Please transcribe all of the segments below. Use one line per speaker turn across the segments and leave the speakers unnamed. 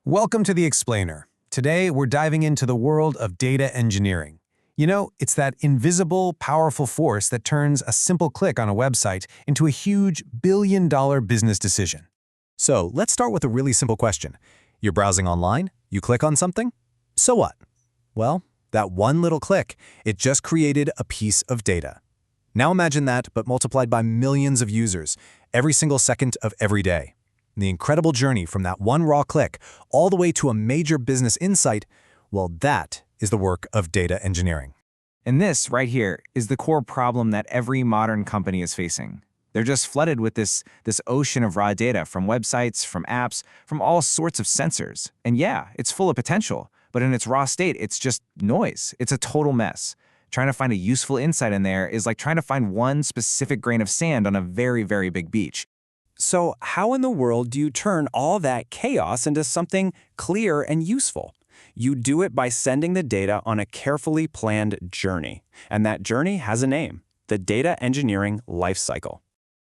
Welcome to The Explainer. Today, we're diving into the world of data engineering. You know, it's that invisible, powerful force that turns a simple click on a website into a huge billion-dollar business decision.
So let's start with a really simple question. You're browsing online, you click on something, so what? Well, that one little click, it just created a piece of data. Now imagine that, but multiplied by millions of users, every single second of every day. The incredible journey from that one raw click all the way to a major business insight, well, that is the work of data engineering.
And this, right here, is the core problem that every modern company is facing. They're just flooded with this ocean of raw data from websites, from apps, from all sorts of sensors. And yeah, it's full of potential, but in its raw state, it's just noise. It's a total mess. Trying to find a useful insight in there is like trying to find one specific grain of sand on a very, very big beach.
So how in the world do you turn all that chaos into something clear and useful? You do it by sending the data on a carefully planned journey. And that journey has a name, the Data Engineering Lifecycle.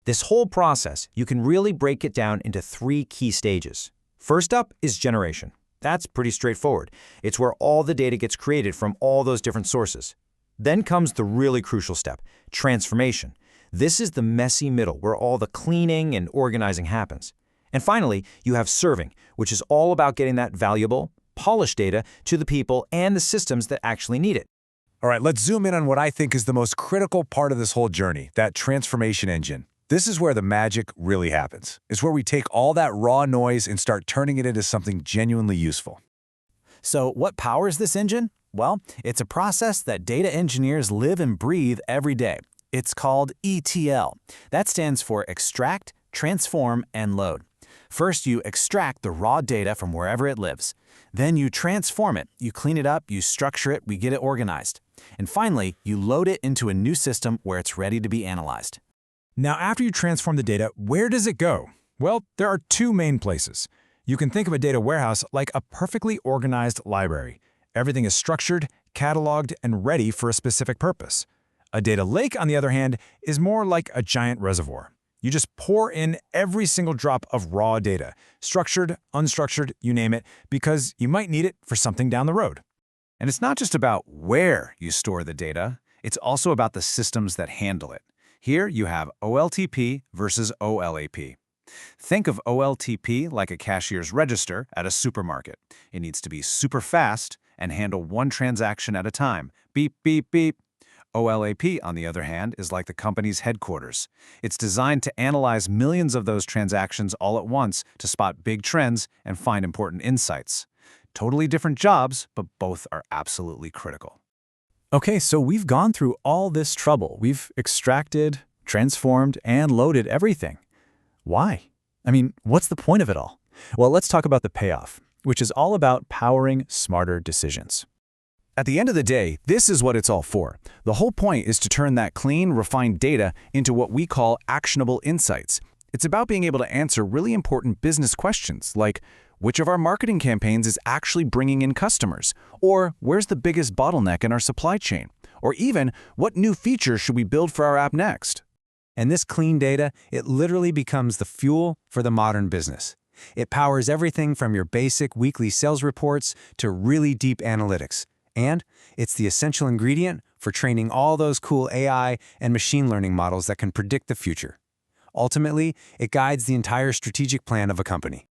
This whole process, you can really break it down into three key stages. First up is generation. That's pretty straightforward. It's where all the data gets created from all those different sources. Then comes the really crucial step, transformation. This is the messy middle where all the cleaning and organizing happens. And finally, you have serving, which is all about getting that valuable, polished data to the people and the systems that actually need it.
All right, let's zoom in on what I think is the most critical part of this whole journey, that transformation engine. This is where the magic really happens. It's where we take all that raw noise and start turning it into something genuinely useful.
So what powers this engine? Well, it's a process that data engineers live and breathe every day. It's called ETL. That stands for extract, transform, and load. First, you extract the raw data from wherever it lives. Then you transform it. You clean it up, you structure it, we get it organized. And finally, you load it into a new system where it's ready to be analyzed.
Now, after you transform the data, where does it go? Well, there are two main places. You can think of a data warehouse like a perfectly organized library. Everything is structured, cataloged, and ready for a specific purpose. A data lake, on the other hand, is more like a giant reservoir. You just pour in every single drop of raw data, structured, unstructured, you name it, because you might need it for something down the road.
And it's not just about where you store the data, it's also about the systems that handle it. Here you have OLTP versus OLAP. Think of OLTP like a cashier's register at a supermarket. It needs to be super fast and handle one transaction at a time. Beep, beep, beep. OLAP, on the other hand, is like the company's headquarters. It's designed to analyze millions of those transactions all at once to spot big trends and find important insights. Totally different jobs, but both are absolutely critical.
Okay, so we've gone through all this trouble. We've extracted, transformed, and loaded everything. Why? I mean, what's the point of it all? Well, let's talk about the payoff, which is all about powering smarter decisions.
At the end of the day, this is what it's all for. The whole point is to turn that clean, refined data into what we call actionable insights. It's about being able to answer really important business questions like, which of our marketing campaigns is actually bringing in customers? Or where's the biggest bottleneck in our supply chain? Or even, what new feature should we build for our app next? And this clean data, it literally becomes the fuel for the modern business. It powers everything from your basic weekly sales reports to really deep analytics. And it's the essential ingredient for training all those cool AI and machine learning models that can predict the future. Ultimately, it guides the entire strategic plan of a company.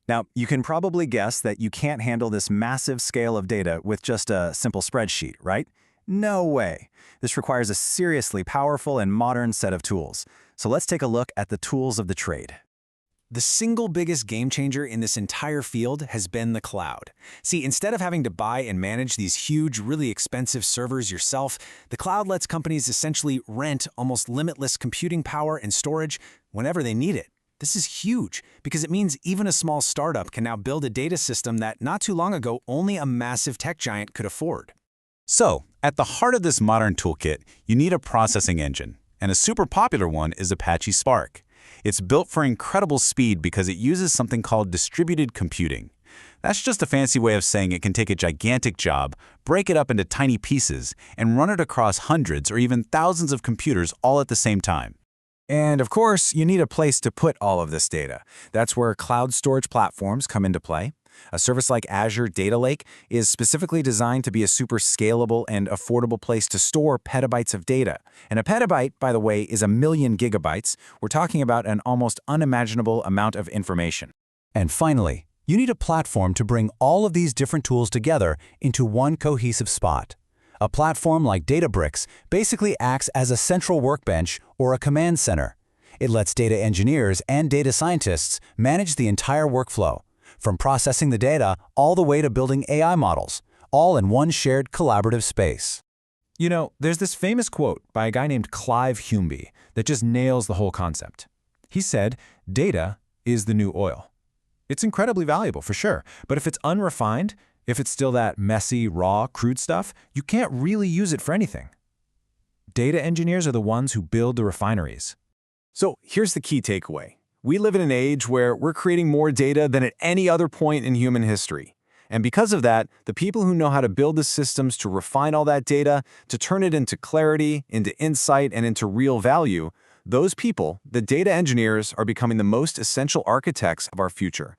Now, you can probably guess that you can't handle this massive scale of data with just a simple spreadsheet, right? No way. This requires a seriously powerful and modern set of tools. So let's take a look at the tools of the trade.
The single biggest game changer in this entire field has been the cloud. See, instead of having to buy and manage these huge, really expensive servers yourself, the cloud lets companies essentially rent almost limitless computing power and storage whenever they need it. This is huge because it means even a small startup can now build a data system that not too long ago only a massive tech giant could afford.
So, at the heart of this modern toolkit, you need a processing engine, and a super popular one is Apache Spark. It's built for incredible speed because it uses something called distributed computing. That's just a fancy way of saying it can take a gigantic job, break it up into tiny pieces, and run it across hundreds or even thousands of computers all at the same time.
And of course, you need a place to put all of this data. That's where cloud storage platforms come into play. A service like Azure Data Lake is specifically designed to be a super scalable and affordable place to store petabytes of data. And a petabyte, by the way, is 1,000,000 gigabytes. We're talking about an almost unimaginable amount of information.
And finally, you need a platform to bring all of these different tools together into one cohesive spot. A platform like Databricks basically acts as a central workbench or a command center. It lets data engineers and data scientists manage the entire workflow, from processing the data all the way to building AI models, all in one shared collaborative space.
You know, there's this famous quote by a guy named Clive Humby that just nails the whole concept. He said, "Data is the new oil." It's incredibly valuable for sure, but if it's unrefined, if it's still that messy, raw, crude stuff, you can't really use it for anything. Data engineers are the ones who build the refineries.
So here's the key takeaway. We live in an age where we're creating more data than at any other point in human history. And because of that, the people who know how to build the systems to refine all that data, to turn it into clarity, into insight, and into real value, those people, the data engineers, are becoming the most essential architects of our future.